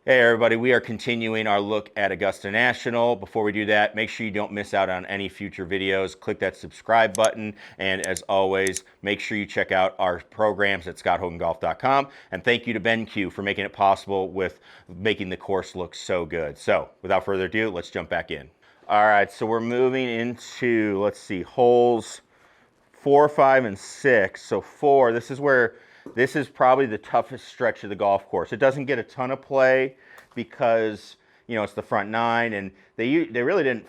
Hey everybody, we are continuing our look at Augusta National. Before we do that, make sure you don't miss out on any future videos. Click that subscribe button, and as always, make sure you check out our programs at scotthogangolf.com. And thank you to BenQ for making it possible with making the course look so good. So without further ado, let's jump back in. All right, so we're moving into, let's see, holes 4, 5, and 6. So 4, this is probably the toughest stretch of the golf course. It doesn't get a ton of play because, you know, it's the front 9, and they really didn't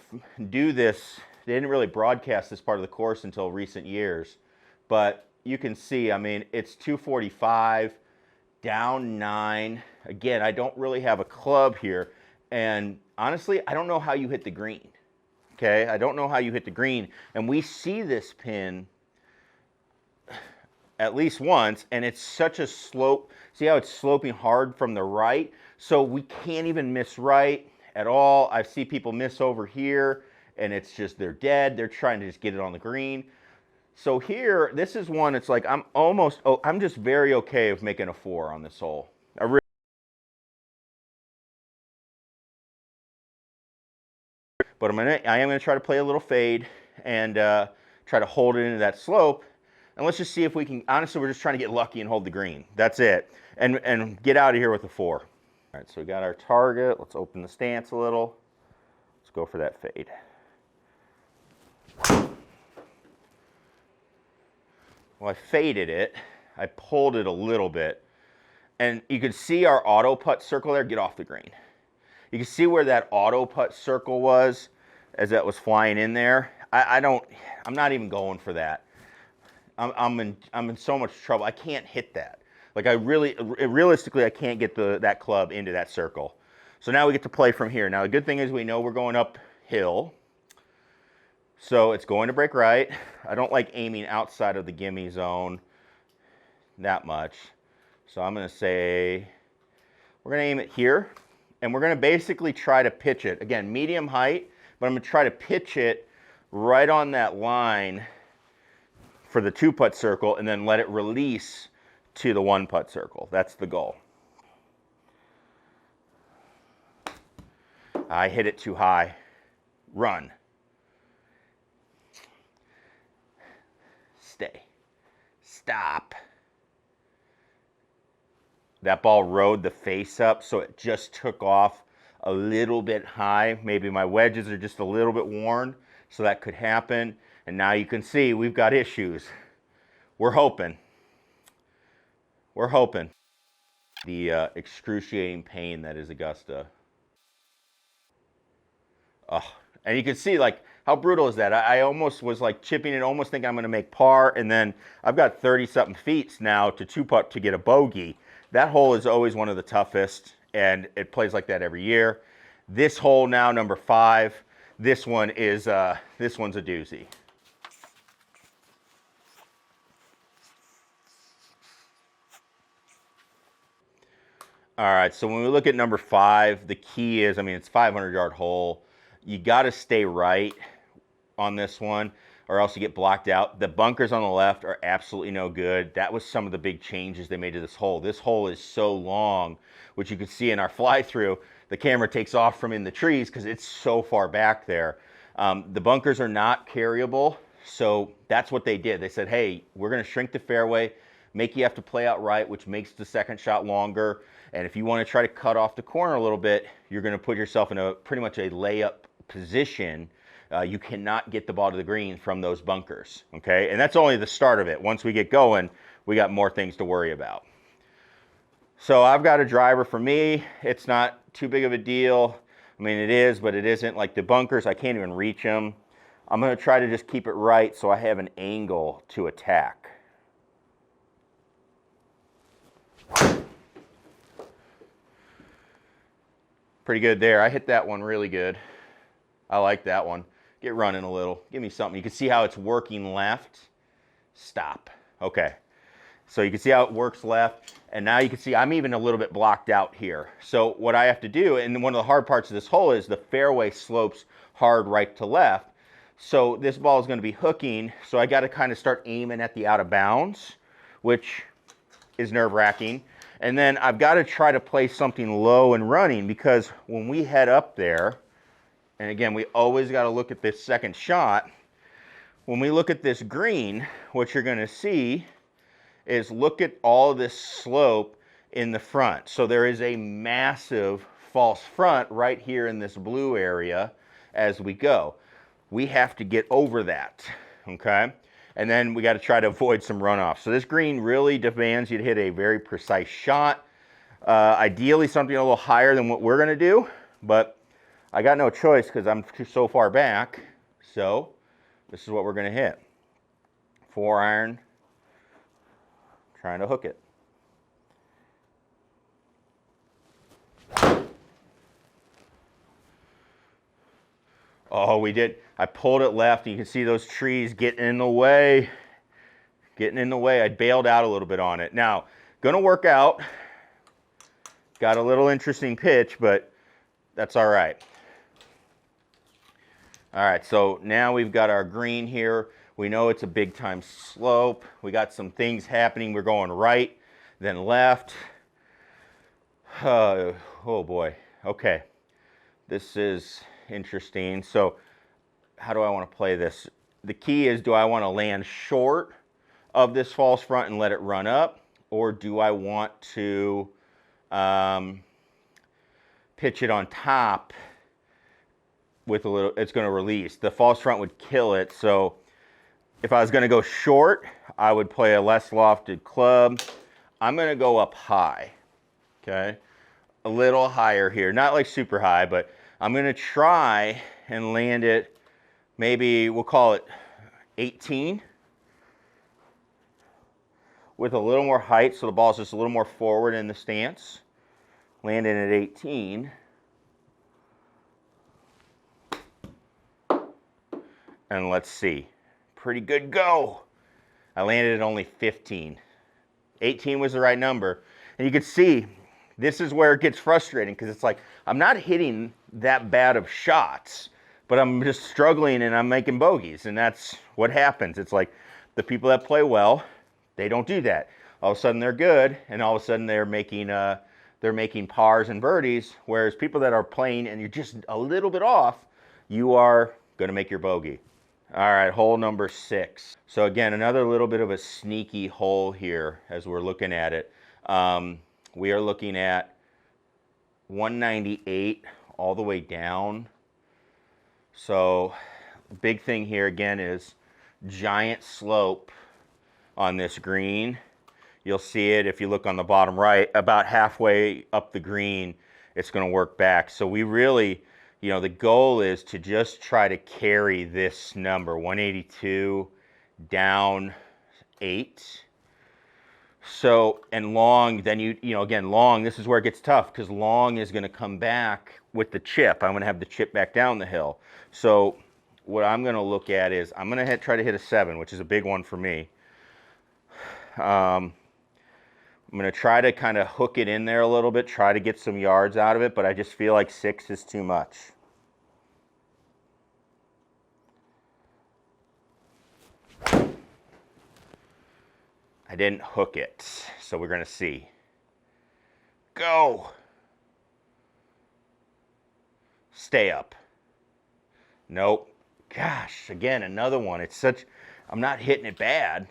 do this. They didn't really broadcast this part of the course until recent years. But you can see, I mean, it's 245, down 9. Again, I don't really have a club here, and honestly, I don't know how you hit the green. Okay, I don't know how you hit the green, and we see this pin at least once, and it's such a slope. See how it's sloping hard from the right? So we can't even miss right at all. I see people miss over here, and it's just, they're dead. They're trying to just get it on the green. So here, this is one, it's like I'm just very okay with making a 4 on this hole. But I am gonna try to play a little fade and try to hold it into that slope. And let's just see if we can, honestly, we're just trying to get lucky and hold the green. That's it. And get out of here with a 4. All right, so we got our target. Let's open the stance a little. Let's go for that fade. Well, I faded it. I pulled it a little bit. And you can see our auto putt circle there. Get off the green. You can see where that auto putt circle was as that was flying in there. I'm not even going for that. I'm in so much trouble. I can't hit that. Like realistically, I can't get that club into that circle. So now we get to play from here. Now the good thing is we know we're going uphill. So it's going to break right. I don't like aiming outside of the gimme zone that much. So I'm going to say, we're going to aim it here. And we're going to basically try to pitch it. Again, medium height, but I'm going to try to pitch it right on that line for the 2-putt circle, and then let it release to the 1-putt circle. That's the goal. I hit it too high. Run. Stay. Stop. That ball rode the face up, so it just took off a little bit high. Maybe my wedges are just a little bit worn, so that could happen. And now you can see we've got issues. We're hoping. We're hoping. The excruciating pain that is Augusta. Oh, and you can see, like, how brutal is that? I almost was like chipping it, almost think I'm going to make par, and then I've got 30-something feet now to 2-putt to get a bogey. That hole is always one of the toughest, and it plays like that every year. This hole now, number 5, this one's a doozy. All right, so when we look at number 5, the key is, I mean, it's a 500-yard hole. You got to stay right on this one, or else you get blocked out. The bunkers on the left are absolutely no good. That was some of the big changes they made to this hole. This hole is so long, which you can see in our fly-through. The camera takes off from in the trees because it's so far back there. The bunkers are not carryable, so that's what they did. They said, hey, we're going to shrink the fairway, make you have to play out right, which makes the second shot longer. And if you want to try to cut off the corner a little bit, you're going to put yourself in a pretty much a layup position. You cannot get the ball to the green from those bunkers, okay? And that's only the start of it. Once we get going, we got more things to worry about. So I've got a driver for me. It's not too big of a deal. I mean, it is, but it isn't. Like the bunkers, I can't even reach them. I'm going to try to just keep it right so I have an angle to attack. Pretty good there. I hit that one really good. I like that one. Get running a little. Give me something. You can see how it's working left. Stop. Okay. So you can see how it works left. And now you can see I'm even a little bit blocked out here. So what I have to do, and one of the hard parts of this hole is the fairway slopes hard right to left. So this ball is going to be hooking. So I got to kind of start aiming at the out of bounds, which is nerve-wracking. And then I've got to try to play something low and running, because when we head up there, and again, we always got to look at this second shot. When we look at this green, what you're going to see is, look at all this slope in the front. So there is a massive false front right here in this blue area as we go. We have to get over that, okay? And then we got to try to avoid some runoff. So this green really demands you to hit a very precise shot. Ideally something a little higher than what we're going to do, but I got no choice because I'm so far back. So this is what we're going to hit. 4-iron, trying to hook it. Oh, we did. I pulled it left, and you can see those trees getting in the way. Getting in the way. I bailed out a little bit on it. Now, gonna work out. Got a little interesting pitch, but that's all right. All right, so now we've got our green here. We know it's a big time slope. We got some things happening. We're going right, then left. Oh boy. Okay. This is interesting. So how do I want to play this? The key is, do I want to land short of this false front and let it run up, or do I want to pitch it on top with a little, it's going to release. The false front would kill it. So if I was going to go short, I would play a less lofted club. I'm going to go up high, okay? A little higher here, not like super high, but I'm going to try and land it, maybe we'll call it 18, with a little more height, so the ball's just a little more forward in the stance. Landing at 18. And let's see. Pretty good go. I landed at only 15. 18 was the right number. And you can see, this is where it gets frustrating, because it's like, I'm not hitting that bad of shots, but I'm just struggling and I'm making bogeys, and that's what happens. It's like, the people that play well, they don't do that. All of a sudden they're good, and all of a sudden they're making pars and birdies, whereas people that are playing and you're just a little bit off, you are going to make your bogey. All right, hole number 6. So again, another little bit of a sneaky hole here as we're looking at it. We are looking at 198 all the way down. So big thing here again is giant slope on this green. You'll see it if you look on the bottom right, about halfway up the green, it's going to work back. So we really, you know, the goal is to just try to carry this number, 182, down 8. So, and long, then you know, again, long, this is where it gets tough, because long is going to come back with the chip. I'm going to have the chip back down the hill. So what I'm going to look at is, I'm going to try to hit a 7, which is a big one for me. I'm going to try to kind of hook it in there a little bit, try to get some yards out of it, but I just feel like 6 is too much. I didn't hook it, so we're going to see. Go! Stay up. Nope. Gosh, again, another one. It's such, I'm not hitting it bad.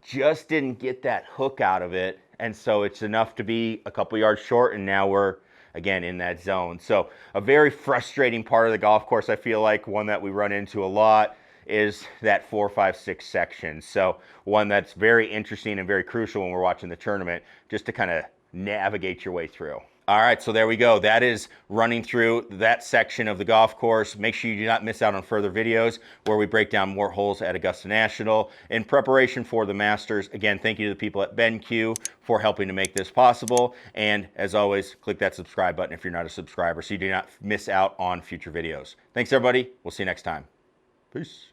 Just didn't get that hook out of it, and so it's enough to be a couple yards short, and now we're, again, in that zone. So a very frustrating part of the golf course, I feel like, one that we run into a lot, is that 4, 5, 6 section. So one that's very interesting and very crucial when we're watching the tournament, just to kind of navigate your way through. All right, so there we go. That is running through that section of the golf course. Make sure you do not miss out on further videos where we break down more holes at Augusta National in preparation for the Masters. Again, thank you to the people at BenQ for helping to make this possible. And as always, click that subscribe button if you're not a subscriber so you do not miss out on future videos. Thanks, everybody. We'll see you next time. Peace.